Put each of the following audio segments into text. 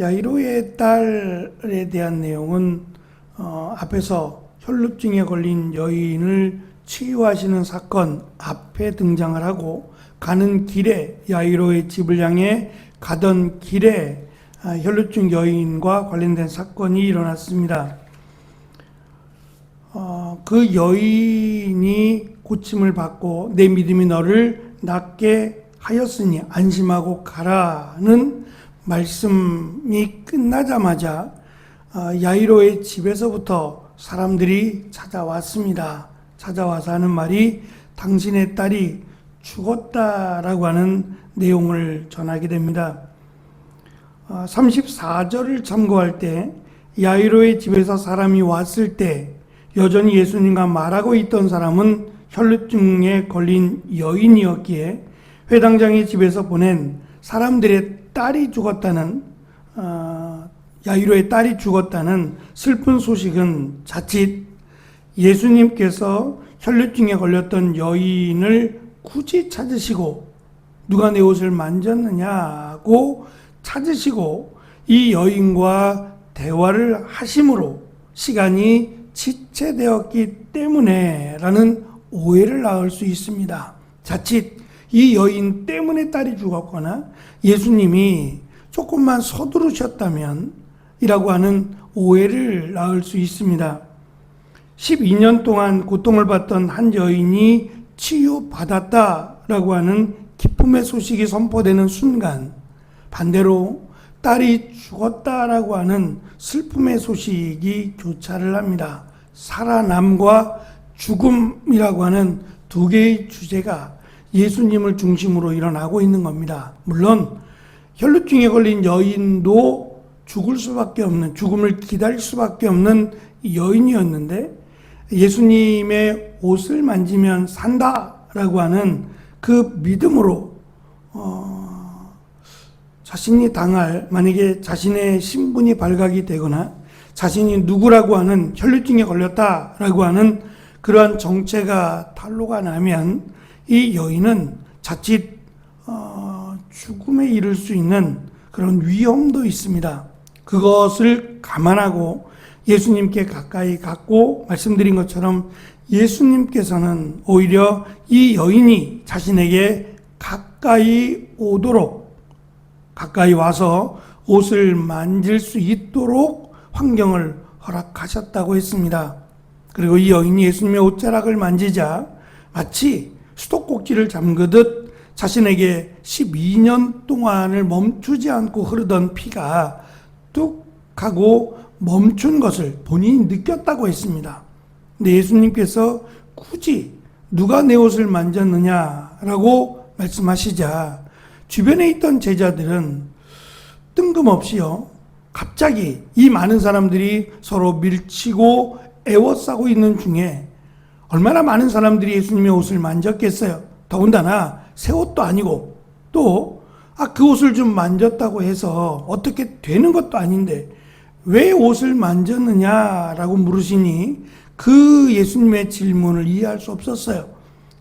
야이로의 딸에 대한 내용은 앞에서 혈루증에 걸린 여인을 치유하시는 사건 앞에 등장을 하고, 가는 길에 야이로의 집을 향해 가던 길에 혈루증 여인과 관련된 사건이 일어났습니다. 그 여인이 고침을 받고 내 믿음이 너를 낫게 하였으니 안심하고 가라는 말씀이 끝나자마자 야이로의 집에서부터 사람들이 찾아왔습니다. 찾아와서 하는 말이 당신의 딸이 죽었다라고 하는 내용을 전하게 됩니다. 34절을 참고할 때 야이로의 집에서 사람이 왔을 때 여전히 예수님과 말하고 있던 사람은 혈루증에 걸린 여인이었기에 회당장의 집에서 보낸 사람들의 딸이 죽었다는, 야이로의 딸이 죽었다는 슬픈 소식은 자칫 예수님께서 혈루증에 걸렸던 여인을 굳이 찾으시고 누가 내 옷을 만졌느냐고 찾으시고 이 여인과 대화를 하심으로 시간이 지체되었기 때문에 라는 오해를 낳을 수 있습니다. 자칫 이 여인 때문에 딸이 죽었거나 예수님이 조금만 서두르셨다면 이라고 하는 오해를 낳을 수 있습니다. 12년 동안 고통을 받던 한 여인이 치유받았다라고 하는 기쁨의 소식이 선포되는 순간, 반대로 딸이 죽었다라고 하는 슬픔의 소식이 교차를 합니다. 살아남과 죽음이라고 하는 두 개의 주제가 예수님을 중심으로 일어나고 있는 겁니다. 물론 혈루증에 걸린 여인도 죽을 수밖에 없는, 죽음을 기다릴 수밖에 없는 여인이었는데 예수님의 옷을 만지면 산다라고 하는 그 믿음으로 자신이 당할, 만약에 자신의 신분이 발각이 되거나 자신이 누구라고 하는, 혈루증에 걸렸다라고 하는 그러한 정체가 탄로가 나면 이 여인은 자칫 죽음에 이를 수 있는 그런 위험도 있습니다. 그것을 감안하고 예수님께 가까이 갔고, 말씀드린 것처럼 예수님께서는 오히려 이 여인이 자신에게 가까이 오도록, 가까이 와서 옷을 만질 수 있도록 환경을 허락하셨다고 했습니다. 그리고 이 여인이 예수님의 옷자락을 만지자 마치 수도꼭지를 잠그듯 자신에게 12년 동안을 멈추지 않고 흐르던 피가 뚝 하고 멈춘 것을 본인이 느꼈다고 했습니다. 근데 예수님께서 굳이 누가 내 옷을 만졌느냐라고 말씀하시자 주변에 있던 제자들은 뜬금없이요, 갑자기 이 많은 사람들이 서로 밀치고 애워싸고 있는 중에 얼마나 많은 사람들이 예수님의 옷을 만졌겠어요. 더군다나 새 옷도 아니고 또 그 옷을 좀 만졌다고 해서 어떻게 되는 것도 아닌데 왜 옷을 만졌느냐라고 물으시니 그 예수님의 질문을 이해할 수 없었어요.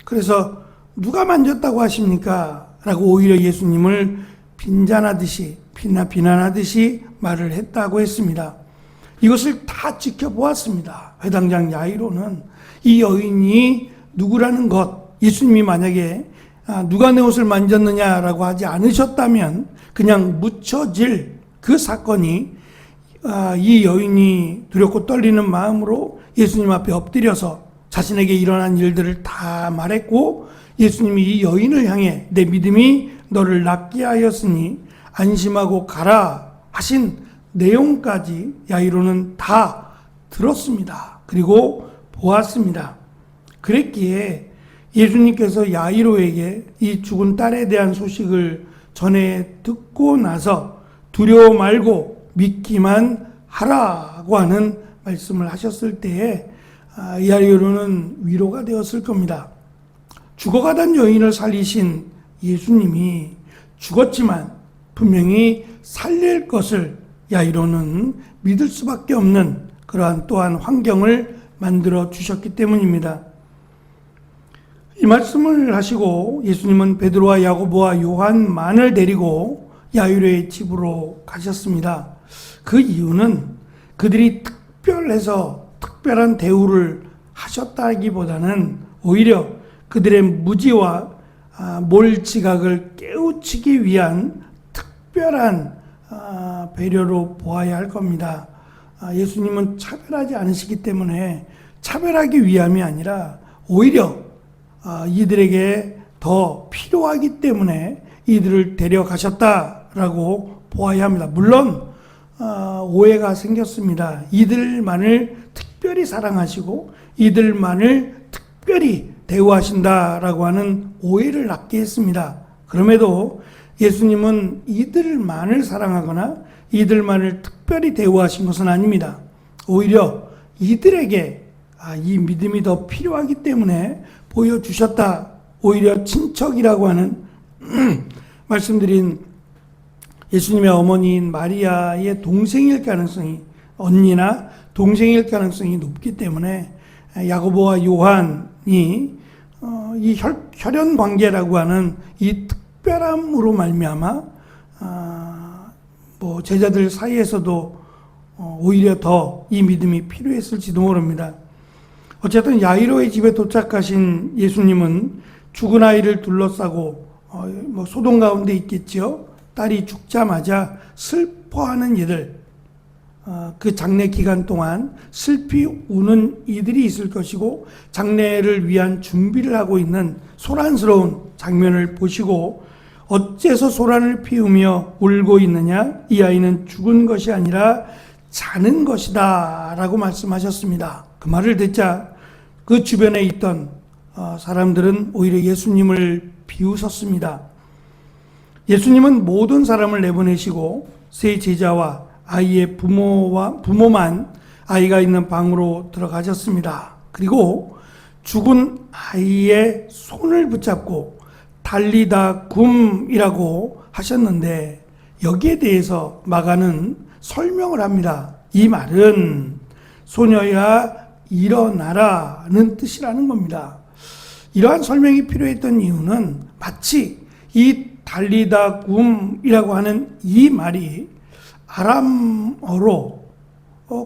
그래서 누가 만졌다고 하십니까? 라고 오히려 예수님을 빈잔하듯이, 비난하듯이 말을 했다고 했습니다. 이것을 다 지켜보았습니다. 회당장 야이로는 이 여인이 누구라는 것, 예수님이 만약에 누가 내 옷을 만졌느냐라고 하지 않으셨다면 그냥 묻혀질 그 사건이, 이 여인이 두렵고 떨리는 마음으로 예수님 앞에 엎드려서 자신에게 일어난 일들을 다 말했고, 예수님이 이 여인을 향해 내 믿음이 너를 낫게 하였으니 안심하고 가라 하신 내용까지 야이로는 다 들었습니다. 그리고 보았습니다. 그랬기에 예수님께서 야이로에게 이 죽은 딸에 대한 소식을 전해 듣고 나서 두려워 말고 믿기만 하라고 하는 말씀을 하셨을 때에 야이로는 위로가 되었을 겁니다. 죽어가던 여인을 살리신 예수님이 죽었지만 분명히 살릴 것을 야이로는 믿을 수밖에 없는 그러한 또한 환경을 만들어 주셨기 때문입니다. 이 말씀을 하시고 예수님은 베드로와 야고보와 요한만을 데리고 야이로의 집으로 가셨습니다. 그 이유는 그들이 특별한 대우를 하셨다기보다는 오히려 그들의 무지와 몰지각을 깨우치기 위한 특별한 배려로 보아야 할 겁니다. 예수님은 차별하지 않으시기 때문에 차별하기 위함이 아니라 오히려 이들에게 더 필요하기 때문에 이들을 데려가셨다라고 보아야 합니다. 물론 오해가 생겼습니다. 이들만을 특별히 사랑하시고 이들만을 특별히 대우하신다라고 하는 오해를 낳게 했습니다. 그럼에도 예수님은 이들만을 사랑하거나 이들만을 특별히 대우하신 것은 아닙니다. 오히려 이들에게 이 믿음이 더 필요하기 때문에 보여주셨다. 오히려 친척이라고 하는 말씀드린 예수님의 어머니인 마리아의 동생일 가능성이, 언니나 동생일 가능성이 높기 때문에 야고보와 요한이 이 혈연 관계라고 하는 이 특별함으로 말미암아 제자들 사이에서도 오히려 더 이 믿음이 필요했을지도 모릅니다. 어쨌든 야이로의 집에 도착하신 예수님은 죽은 아이를 둘러싸고 소동 가운데 있겠지요. 딸이 죽자마자 슬퍼하는 이들, 그 장례 기간 동안 슬피 우는 이들이 있을 것이고 장례를 위한 준비를 하고 있는 소란스러운 장면을 보시고 어째서 소란을 피우며 울고 있느냐? 이 아이는 죽은 것이 아니라 자는 것이다 라고 말씀하셨습니다. 그 말을 듣자 그 주변에 있던 사람들은 오히려 예수님을 비웃었습니다. 예수님은 모든 사람을 내보내시고 세 제자와 아이의 부모만 아이가 있는 방으로 들어가셨습니다. 그리고 죽은 아이의 손을 붙잡고 달리다 굼이라고 하셨는데 여기에 대해서 마가는 설명을 합니다. 이 말은 소녀야 일어나라는 뜻이라는 겁니다. 이러한 설명이 필요했던 이유는 마치 이 달리다 굼이라고 하는 이 말이 아람어로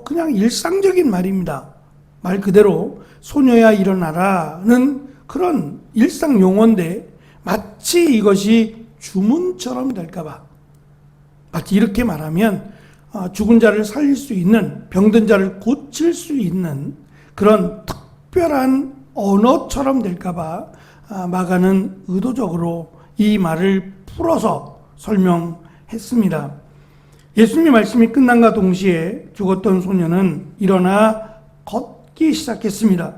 그냥 일상적인 말입니다. 말 그대로 소녀야 일어나라는 그런 일상 용어인데 마치 이것이 주문처럼 될까봐, 마치 이렇게 말하면 죽은 자를 살릴 수 있는, 병든 자를 고칠 수 있는 그런 특별한 언어처럼 될까봐 마가는 의도적으로 이 말을 풀어서 설명했습니다. 예수님의 말씀이 끝난과 동시에 죽었던 소녀는 일어나 걷기 시작했습니다.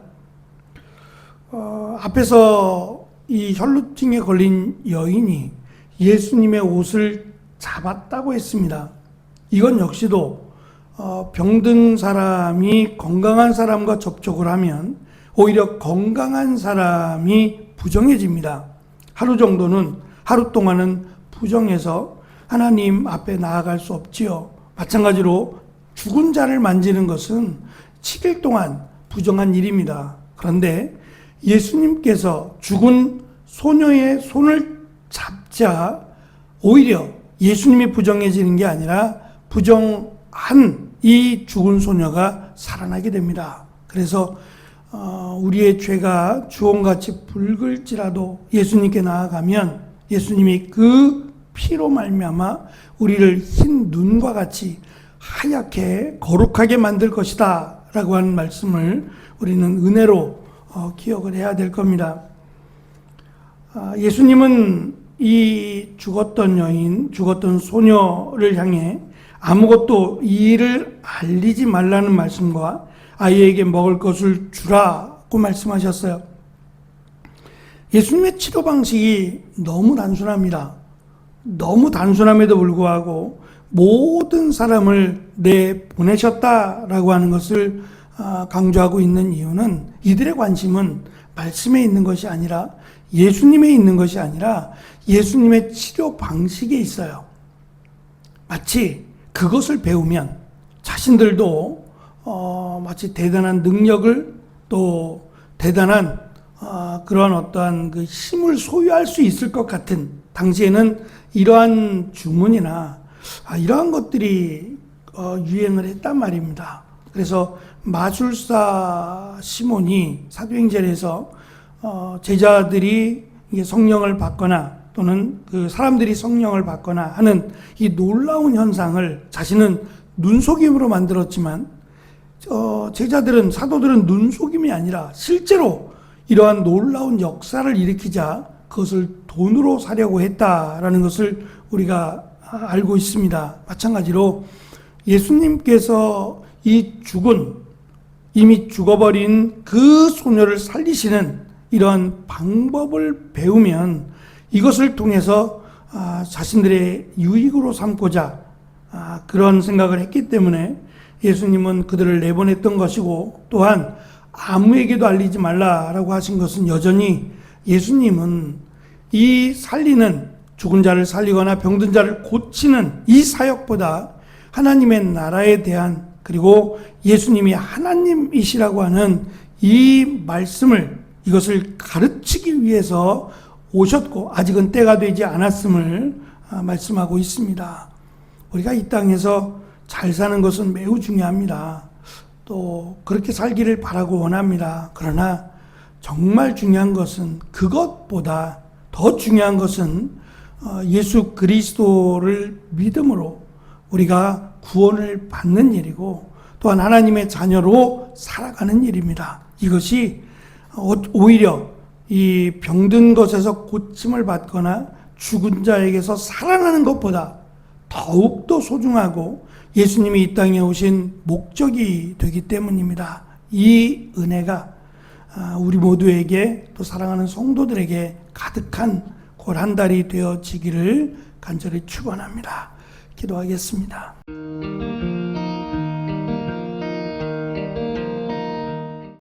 앞에서 이 혈루증에 걸린 여인이 예수님의 옷을 잡았다고 했습니다. 이건 역시도 병든 사람이 건강한 사람과 접촉을 하면 오히려 건강한 사람이 부정해집니다. 하루 동안은 부정해서 하나님 앞에 나아갈 수 없지요. 마찬가지로 죽은 자를 만지는 것은 7일 동안 부정한 일입니다. 그런데 예수님께서 죽은 소녀의 손을 잡자 오히려 예수님이 부정해지는 게 아니라 부정한 이 죽은 소녀가 살아나게 됩니다. 그래서 우리의 죄가 주홍같이 붉을지라도 예수님께 나아가면 예수님이 그 피로 말미암아 우리를 흰 눈과 같이 하얗게 거룩하게 만들 것이다 라고 하는 말씀을 우리는 은혜로 기억을 해야 될 겁니다. 예수님은 이 죽었던 소녀를 향해 아무것도 이 일을 알리지 말라는 말씀과 아이에게 먹을 것을 주라고 말씀하셨어요. 예수님의 치료 방식이 너무 단순합니다. 너무 단순함에도 불구하고 모든 사람을 내보내셨다라고 하는 것을 강조하고 있는 이유는 이들의 관심은 말씀에 있는 것이 아니라 예수님에 있는 것이 아니라 예수님의 치료 방식에 있어요. 마치 그것을 배우면 자신들도 마치 대단한 능력을 또 대단한 그런 어떠한 그 힘을 소유할 수 있을 것 같은, 당시에는 이러한 주문이나 이러한 것들이 유행을 했단 말입니다. 그래서 마술사 시몬이 사도행전에서 제자들이 이게 성령을 받거나 또는 그 사람들이 성령을 받거나 하는 이 놀라운 현상을 자신은 눈속임으로 만들었지만 제자들은 사도들은 눈속임이 아니라 실제로 이러한 놀라운 역사를 일으키자 그것을 돈으로 사려고 했다라는 것을 우리가 알고 있습니다. 마찬가지로 예수님께서 이 이미 죽어버린 그 소녀를 살리시는 이러한 방법을 배우면 이것을 통해서 자신들의 유익으로 삼고자 그런 생각을 했기 때문에 예수님은 그들을 내보냈던 것이고, 또한 아무에게도 알리지 말라라고 하신 것은 여전히 예수님은 이 죽은 자를 살리거나 병든 자를 고치는 이 사역보다 하나님의 나라에 대한, 그리고 예수님이 하나님이시라고 하는 이 말씀을, 이것을 가르치기 위해서 오셨고 아직은 때가 되지 않았음을 말씀하고 있습니다. 우리가 이 땅에서 잘 사는 것은 매우 중요합니다. 또 그렇게 살기를 바라고 원합니다. 그러나 정말 중요한 것은, 그것보다 더 중요한 것은 예수 그리스도를 믿음으로 우리가 구원을 받는 일이고, 또한 하나님의 자녀로 살아가는 일입니다. 이것이 오히려 이 병든 것에서 고침을 받거나 죽은 자에게서 살아나는 것보다 더욱더 소중하고 예수님이 이 땅에 오신 목적이 되기 때문입니다. 이 은혜가 우리 모두에게, 또 사랑하는 성도들에게 가득한 곧 한 달이 되어지기를 간절히 축원합니다. 기도하겠습니다.